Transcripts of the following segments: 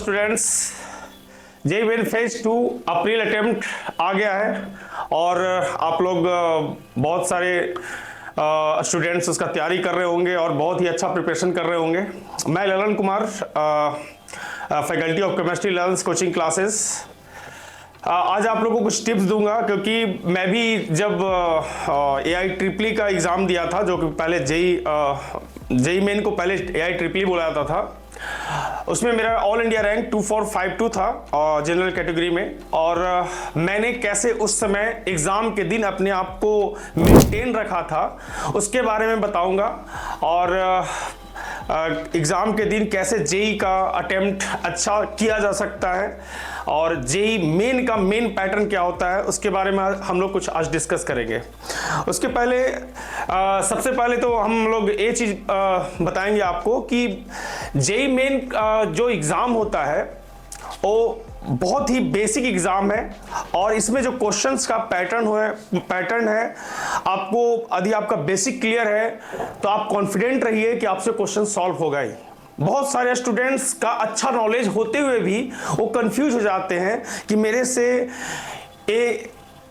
Students, JEE main phase 2 April attempt आ गया है और आप लोग बहुत सारे स्टूडेंट्स उसका तैयारी कर रहे होंगे और बहुत ही अच्छा प्रिपरेशन कर रहे होंगे। मैं Lalan Kumar, faculty of chemistry 11th coaching classes. आज आप लोगों को कुछ टिप्स दूंगा क्योंकि मैं भी जब AIEEE का एग्ज़ाम दिया था, जो कि पहले जेईई मेन को पहले AIEEE बोला जाता था, उसमें मेरा ऑल इंडिया रैंक 2452 था जनरल कैटेगरी में। और मैंने कैसे उस समय एग्ज़ाम के दिन अपने आप को मेंटेन रखा था उसके बारे में बताऊंगा, और एग्ज़ाम के दिन कैसे जेईई का अटेम्प्ट अच्छा किया जा सकता है और जेईई मेन का मेन पैटर्न क्या होता है उसके बारे में हम लोग कुछ आज डिस्कस करेंगे। उसके पहले सबसे पहले तो हम लोग ये चीज़ बताएंगे आपको कि जेईई मेन जो एग्ज़ाम होता है वो बहुत ही बेसिक एग्ज़ाम है और इसमें जो क्वेश्चंस का पैटर्न है, आपको यदि आपका बेसिक क्लियर है तो आप कॉन्फिडेंट रहिए कि आपसे क्वेश्चन सॉल्व होगा ही। बहुत सारे स्टूडेंट्स का अच्छा नॉलेज होते हुए भी वो कंफ्यूज हो जाते हैं कि मेरे से ये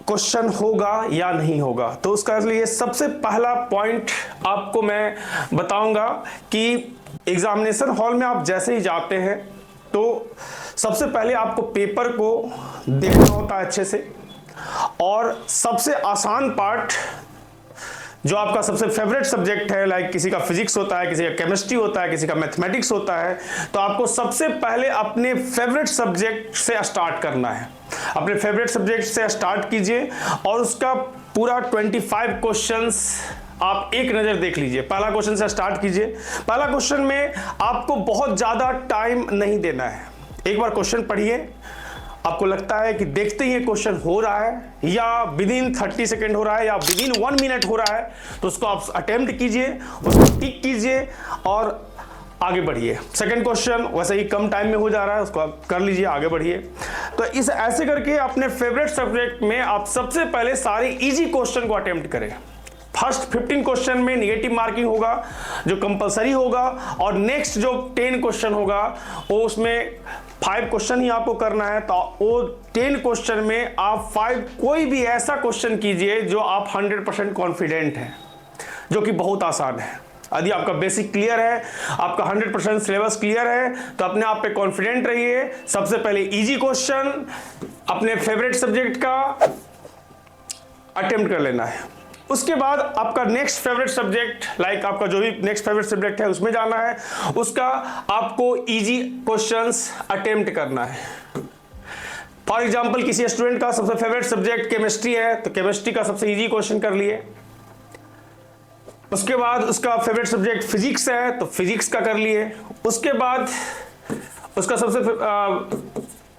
क्वेश्चन होगा या नहीं होगा। तो उसका लिए सबसे पहला पॉइंट आपको मैं बताऊंगा कि एग्जामिनेशन हॉल में आप जैसे ही जाते हैं तो सबसे पहले आपको पेपर को देखना होता है अच्छे से, और सबसे आसान पार्ट जो आपका सबसे फेवरेट सब्जेक्ट है, लाइक किसी का फिजिक्स होता है, किसी का केमिस्ट्री होता है, किसी का मैथमेटिक्स होता है, तो आपको सबसे पहले अपने फेवरेट सब्जेक्ट से स्टार्ट करना है। अपने फेवरेट सब्जेक्ट से स्टार्ट कीजिए और उसका पूरा 25 क्वेश्चंस आप एक नज़र देख लीजिए। पहला क्वेश्चन से स्टार्ट कीजिए। पहला क्वेश्चन में आपको बहुत ज़्यादा टाइम नहीं देना है। एक बार क्वेश्चन पढ़िए, आपको लगता है कि देखते ही क्वेश्चन हो रहा है या विदिन 30 सेकेंड हो रहा है या विदिन 1 मिनट हो रहा है, तो उसको आप अटेम्प्ट कीजिए, उसको टिक कीजिए और आगे बढ़िए। सेकंड क्वेश्चन वैसे ही कम टाइम में हो जा रहा है, उसको आप कर लीजिए, आगे बढ़िए। तो इस ऐसे करके अपने फेवरेट सब्जेक्ट में आप सबसे पहले सारे इजी क्वेश्चन को अटेम्प्ट करें। फर्स्ट 15 क्वेश्चन में नेगेटिव मार्किंग होगा जो कंपलसरी होगा, और नेक्स्ट जो 10 क्वेश्चन होगा वो उसमें 5 क्वेश्चन ही आपको करना है। तो वो 10 क्वेश्चन में आप 5 कोई भी ऐसा क्वेश्चन कीजिए जो आप 100% कॉन्फिडेंट हैं, जो कि बहुत आसान है। यदि आपका बेसिक क्लियर है, आपका 100% सिलेबस क्लियर है, तो अपने आप पे कॉन्फिडेंट रहिए। सबसे पहले इजी क्वेश्चन अपने फेवरेट सब्जेक्ट का अटेम्प्ट कर लेना है। उसके बाद आपका नेक्स्ट फेवरेट सब्जेक्ट, लाइक आपका जो भी नेक्स्ट फेवरेट सब्जेक्ट है उसमें जाना है, उसका आपको इजी क्वेश्चंस अटेम्प्ट करना है। फॉर एग्जांपल किसी स्टूडेंट का सबसे फेवरेट सब्जेक्ट केमिस्ट्री है तो केमिस्ट्री का सबसे इजी क्वेश्चन कर लिए। उसके बाद उसका फेवरेट सब्जेक्ट फिजिक्स है तो फिजिक्स का कर लिए। उसके बाद उसका सबसे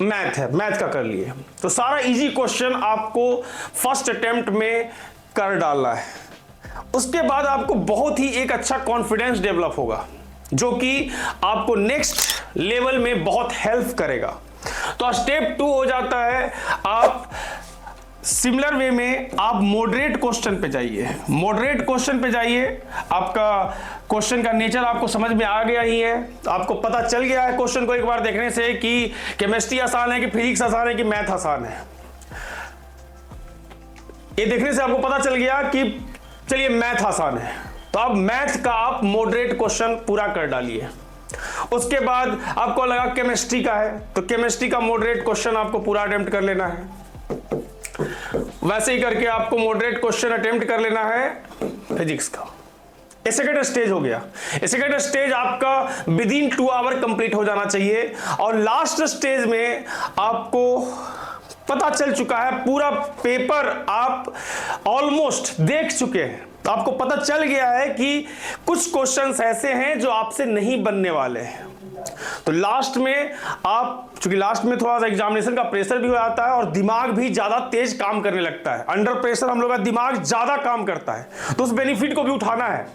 मैथ है, मैथ का कर लिए। तो सारा इजी क्वेश्चन आपको फर्स्ट अटेम्प्ट में कर डालना है। उसके बाद आपको बहुत ही एक अच्छा कॉन्फिडेंस डेवलप होगा जो कि आपको नेक्स्ट लेवल में बहुत हेल्प करेगा। तो स्टेप 2 हो जाता है, आप सिमिलर वे में आप मॉडरेट क्वेश्चन पे जाइए। मॉडरेट क्वेश्चन पे जाइए, आपका क्वेश्चन का नेचर आपको समझ में आ गया ही है, आपको पता चल गया है क्वेश्चन को एक बार देखने से कि केमिस्ट्री आसान है कि फिजिक्स आसान है कि मैथ आसान है। ये देखने से आपको पता चल गया कि चलिए मैथ आसान है, तो अब मैथ का आप मॉडरेट क्वेश्चन पूरा कर डालिए। उसके बाद आपको लगा केमिस्ट्री का है तो केमिस्ट्री का मॉडरेट क्वेश्चन आपको पूरा अटेम्प्ट कर लेना है। वैसे ही करके आपको मॉडरेट क्वेश्चन अटेम्प्ट कर लेना है फिजिक्स का। ये सेकेंड स्टेज हो गया। ये सेकेंड स्टेज आपका विदिन 2 आवर कंप्लीट हो जाना चाहिए। और लास्ट स्टेज में आपको पता चल चुका है, पूरा पेपर आप ऑलमोस्ट देख चुके हैं, तो आपको पता चल गया है कि कुछ क्वेश्चंस ऐसे हैं जो आपसे नहीं बनने वाले हैं। तो लास्ट में आप, चूंकि लास्ट में थोड़ा सा एग्जामिनेशन का प्रेशर भी हो जाता है और दिमाग भी ज्यादा तेज काम करने लगता है। अंडर प्रेशर हम लोग का दिमाग ज्यादा काम करता है, तो उस बेनिफिट को भी उठाना है।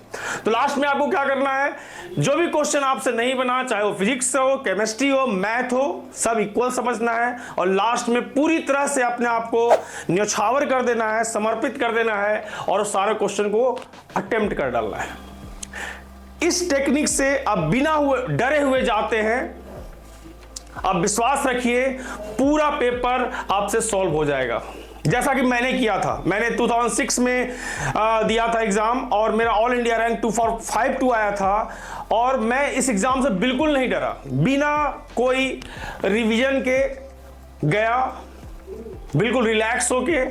तो लास्ट में आपको क्या करना है, जो भी क्वेश्चन आपसे नहीं बना, चाहे वो फिजिक्स हो, केमिस्ट्री हो, मैथ हो, सब इक्वल समझना है और लास्ट में पूरी तरह से अपने आप को न्यौछावर कर देना है, समर्पित कर देना है और सारे क्वेश्चन को अटेम्प्ट कर डालना है। इस टेक्निक से आप बिना डरे हुए जाते हैं आप विश्वास रखिए पूरा पेपर आपसे सॉल्व हो जाएगा। जैसा कि मैंने किया था, मैंने 2006 में दिया था एग्जाम और मेरा ऑल इंडिया रैंक 245 आया था और मैं इस एग्जाम से बिल्कुल नहीं डरा, बिना कोई रिवीजन के गया, बिल्कुल रिलैक्स होके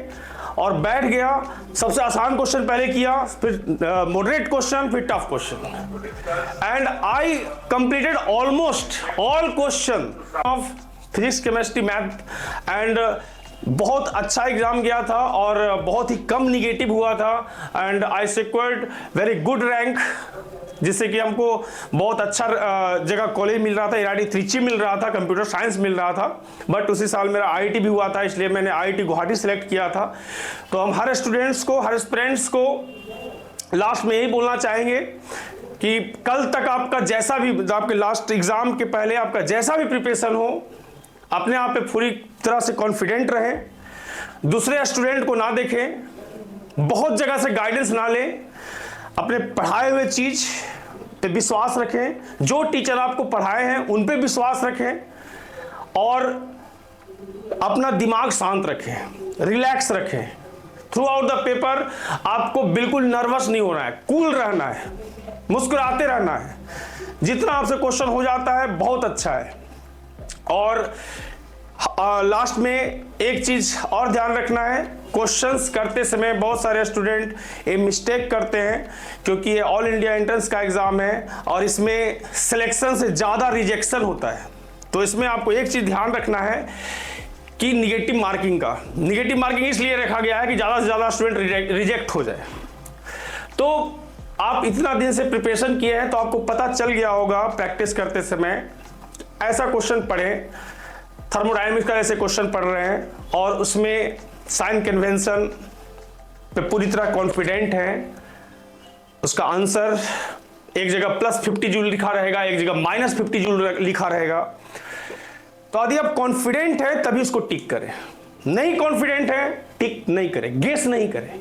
और बैठ गया। सबसे आसान क्वेश्चन पहले किया, फिर मॉडरेट क्वेश्चन, फिर tough question, and I completed almost all question of physics, chemistry, math and बहुत अच्छा एग्जाम गया था और बहुत ही कम निगेटिव हुआ था and I secured very good rank, जिससे कि हमको बहुत अच्छा जगह कॉलेज मिल रहा था, IIT त्रिची मिल रहा था, कंप्यूटर साइंस मिल रहा था। बट उसी साल मेरा IIT भी हुआ था, इसलिए मैंने IIT गुवाहाटी सेलेक्ट किया था। तो हम हर स्टूडेंट्स को, हर स्टूडेंट्स को लास्ट में यही बोलना चाहेंगे कि कल तक आपका जैसा भी, आपके लास्ट एग्जाम के पहले आपका जैसा भी प्रिपरेशन हो, अपने आप पे पूरी तरह से कॉन्फिडेंट रहें, दूसरे स्टूडेंट को ना देखें, बहुत जगह से गाइडेंस ना लें, अपने पढ़ाए हुए चीज पे विश्वास रखें, जो टीचर आपको पढ़ाए हैं उन पे विश्वास रखें और अपना दिमाग शांत रखें, रिलैक्स रखें। थ्रू आउट द पेपर आपको बिल्कुल नर्वस नहीं होना है, कूल रहना है, मुस्कुराते रहना है। जितना आपसे क्वेश्चन हो जाता है बहुत अच्छा है। और लास्ट में एक चीज और ध्यान रखना है, क्वेश्चंस करते समय बहुत सारे स्टूडेंट ये मिस्टेक करते हैं, क्योंकि ये ऑल इंडिया एंट्रेंस का एग्जाम है और इसमें सिलेक्शन से ज़्यादा रिजेक्शन होता है। तो इसमें आपको एक चीज़ ध्यान रखना है कि निगेटिव मार्किंग इसलिए रखा गया है कि ज़्यादा से ज़्यादा स्टूडेंट रिजेक्ट हो जाए। तो आप इतना दिन से प्रिपरेशन किए हैं तो आपको पता चल गया होगा प्रैक्टिस करते समय, ऐसा क्वेश्चन पढ़ें, थर्मोडायनेमिक्स का ऐसे क्वेश्चन पढ़ रहे हैं और उसमें साइन कन्वेंशन पे पूरी तरह कॉन्फिडेंट हैं, उसका आंसर एक जगह +50 जूल लिखा रहेगा, एक जगह -50 जूल लिखा रहेगा। तो यदि आप कॉन्फिडेंट है तभी उसको टिक करें, नहीं कॉन्फिडेंट है टिक नहीं करें, गेस नहीं करें।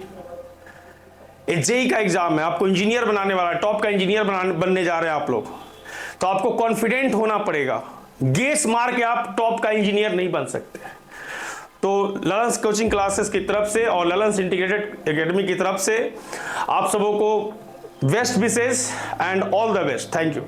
ये जेई का एग्जाम है, आपको इंजीनियर बनाने वाला है, टॉप का इंजीनियर बनने जा रहे हैं आप लोग, तो आपको कॉन्फिडेंट होना पड़ेगा। गेस मार के आप टॉप का इंजीनियर नहीं बन सकते। तो ललन्स कोचिंग क्लासेस की तरफ से और ललन्स इंटीग्रेटेड एकेडमी की तरफ से आप सबों को best wishes and all the best. Thank you.